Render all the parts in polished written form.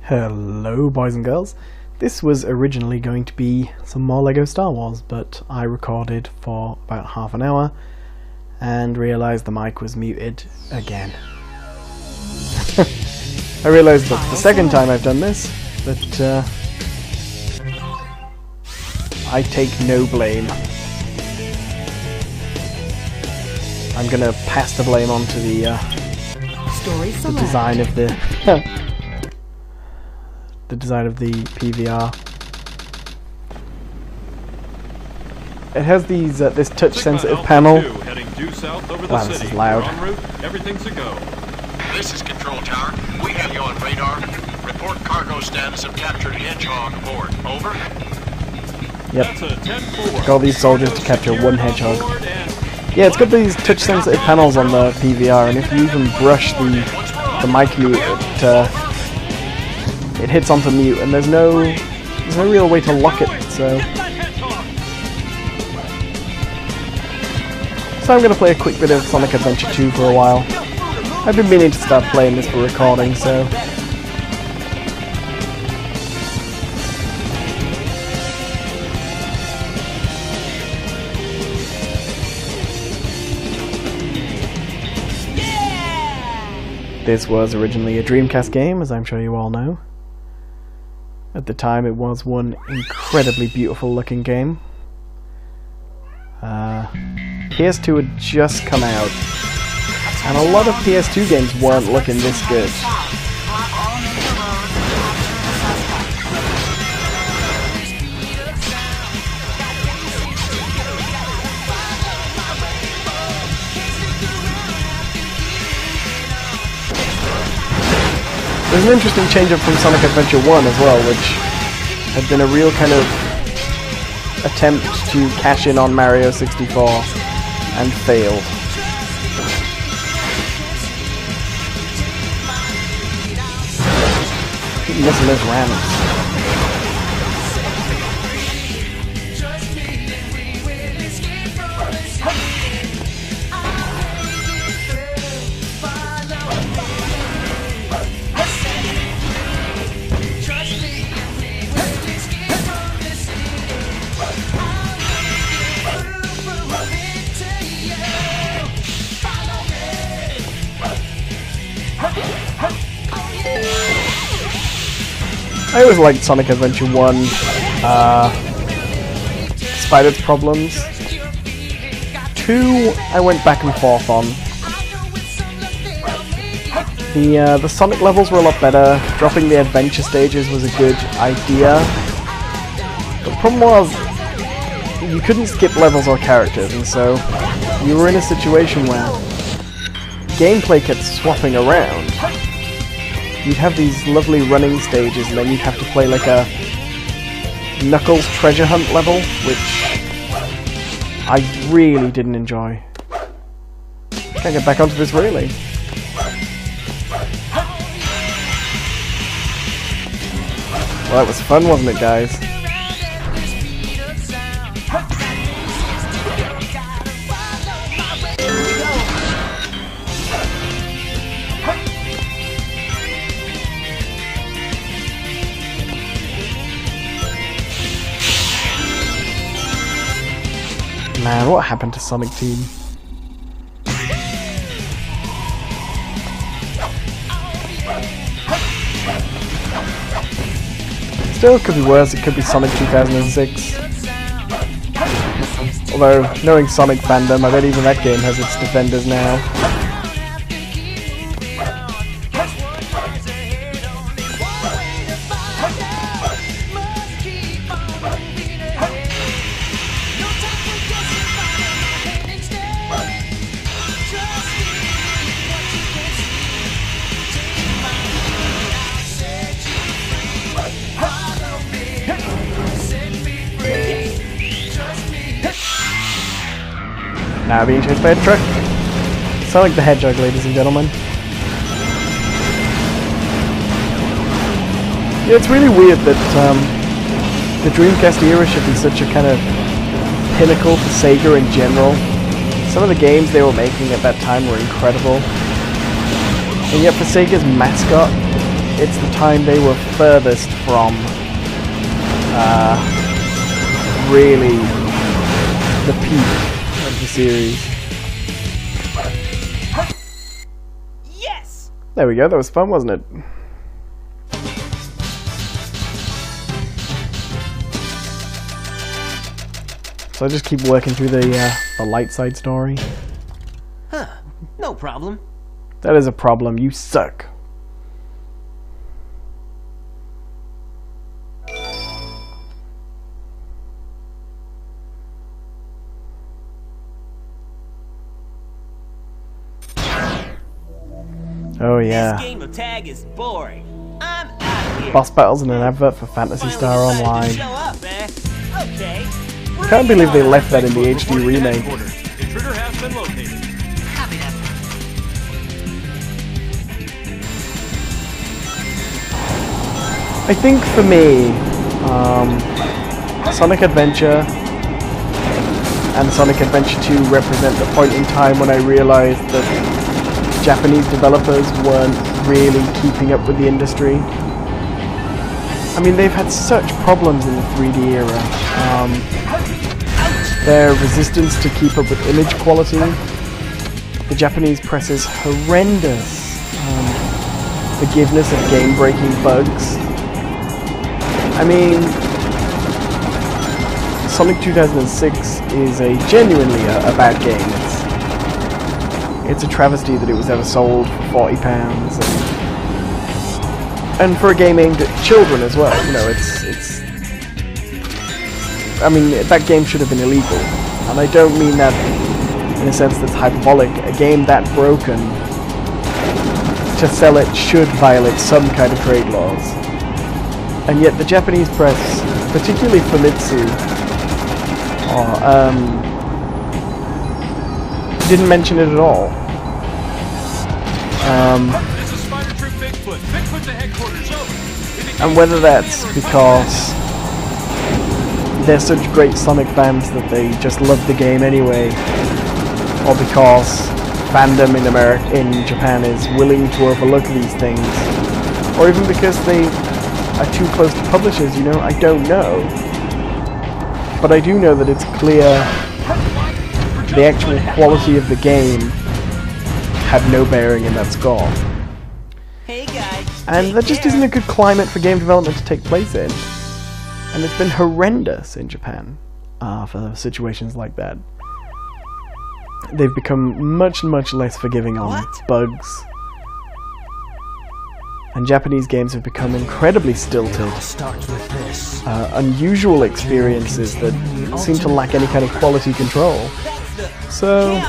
Hello boys and girls. This was originally going to be some more LEGO Star Wars, but I recorded for about half an hour and realised the mic was muted again. I realised that's the second time I've done this, but I take no blame. I'm gonna pass the blame on to the design of the the design of the PVR. It has these this touch-sensitive panel. Wow, this is loud. Everything's a go. This is Control Tower. We have you on radar. Report cargo status of captured hedgehog aboard. Over. Yep. Took all these soldiers to capture one hedgehog. Yeah, it's got these touch-sensitive panels on the PVR, and if you even brush the mic mute, it hits onto mute, and there's no real way to lock it. So I'm gonna play a quick bit of Sonic Adventure 2 for a while. I've been meaning to start playing this for recording, so. This was originally a Dreamcast game, as I'm sure you all know. At the time it was one incredibly beautiful looking game. PS2 had just come out, and a lot of PS2 games weren't looking this good. There's an interesting change-up from Sonic Adventure 1 as well, which had been a real kind of attempt to cash in on Mario 64 and failed. Keep missing those ramps. I always liked Sonic Adventure 1, despite its problems. 2, I went back and forth on. The Sonic levels were a lot better. Dropping the adventure stages was a good idea. The problem was, you couldn't skip levels or characters, and so you were in a situation where gameplay kept swapping around. You'd have these lovely running stages, and then you'd have to play like a Knuckles treasure hunt level, which I really didn't enjoy. Can't get back onto this really. Well, that was fun, wasn't it, guys? Man, what happened to Sonic Team? Still, it could be worse. It could be Sonic 2006. Although, knowing Sonic fandom, I bet even that game has its defenders now. Now being chased by a truck. Sonic the Hedgehog, ladies and gentlemen. Yeah, it's really weird that the Dreamcast era should be such a kind of pinnacle for Sega in general. Some of the games they were making at that time were incredible. And yet for Sega's mascot, it's the time they were furthest from really the peak of the series. Yes! There we go, that was fun, wasn't it? So I just keep working through the light side story. Huh, no problem. That is a problem, you suck. Oh yeah. This game of tag is boring. I'm out here. Boss battles and an advert for Phantasy Star Online. Show up, eh? Okay. Can't believe they left that in the HD remake. Intruder has been located. Copy that. I think for me, Sonic Adventure and Sonic Adventure 2 represent the point in time when I realized that Japanese developers weren't really keeping up with the industry. I mean, they've had such problems in the 3D era. Their resistance to keep up with image quality. The Japanese press is horrendous. Forgiveness of game-breaking bugs. I mean, Sonic 2006 is genuinely a bad game. It's a travesty that it was ever sold for £40, and for a game aimed at children as well. You know, it's. I mean, that game should have been illegal, and I don't mean that in a sense that's hyperbolic. A game that broken, to sell it should violate some kind of trade laws, and yet the Japanese press, particularly Famitsu, didn't mention it at all. And whether that's because they're such great Sonic fans that they just love the game anyway, or because fandom in Japan is willing to overlook these things, or even because they are too close to publishers, you know, I don't know. But I do know that it's clear the actual quality of the game had no bearing in that score. Hey guys. And that just isn't a good climate for game development to take place in. And it's been horrendous in Japan for situations like that. They've become much less forgiving on bugs. And Japanese games have become incredibly stilted. Unusual experiences that seem to lack any kind of quality control. So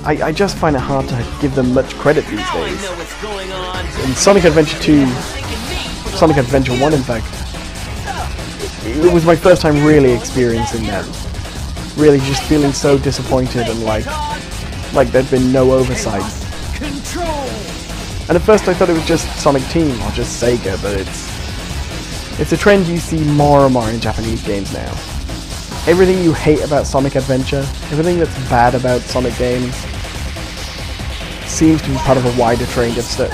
I just find it hard to give them much credit these days. In Sonic Adventure 2, Sonic Adventure 1 in fact, it was my first time really experiencing that. Really just feeling so disappointed and like there'd been no oversight. And at first I thought it was just Sonic Team or just Sega, but it's a trend you see more and more in Japanese games now. Everything you hate about Sonic Adventure, everything that's bad about Sonic games, seems to be part of a wider trend of stuff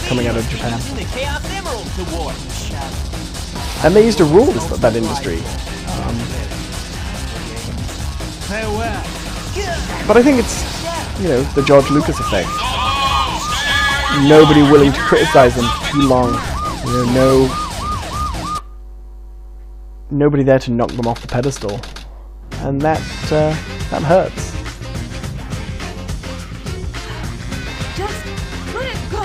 coming out of Japan. And they used to rule that industry. But I think it's, you know, the George Lucas effect. Nobody willing to criticize them for too long. You know, nobody there to knock them off the pedestal, and that hurts. Just let it go.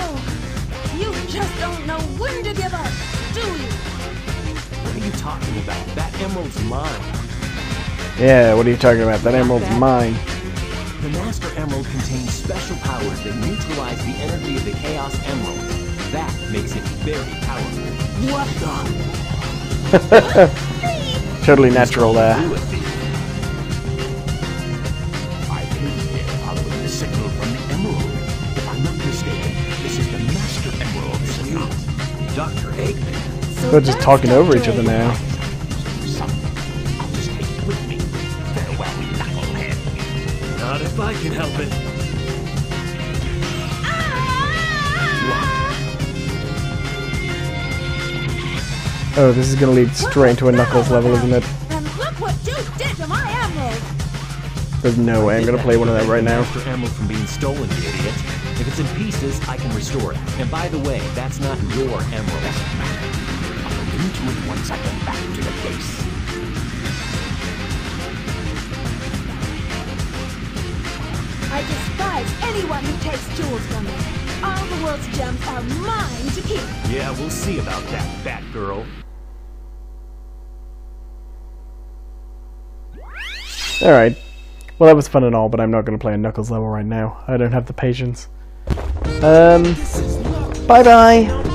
You just don't know when to give up, do you? What are you talking about? That emerald's mine. Yeah, what are you talking about? That emerald's mine. The Master Emerald contains special powers that neutralize the energy of the Chaos Emerald. That makes it very powerful. What the? Totally natural there. I came here following the signal from the Emerald. If I'm not mistaken, this is the Master Emerald signal. Dr. Eggman. They're just talking over each other now. I'll just take it with me. Farewell, knucklehead. Not if I can help it. Oh, this is going to lead straight into a Knuckles level, isn't it? And look what you did to my emerald! There's no way I'm going to play one of them right now. Master Emerald from being stolen, you idiot. If it's in pieces, I can restore it. And by the way, that's not your emerald. Doesn't matter. I'll look into it once I get back to the base. I despise anyone who takes jewels from me. All the world's gems are mine to keep. Yeah, we'll see about that, Batgirl. Alright. Well, that was fun and all, but I'm not going to play a Knuckles level right now. I don't have the patience. Bye-bye!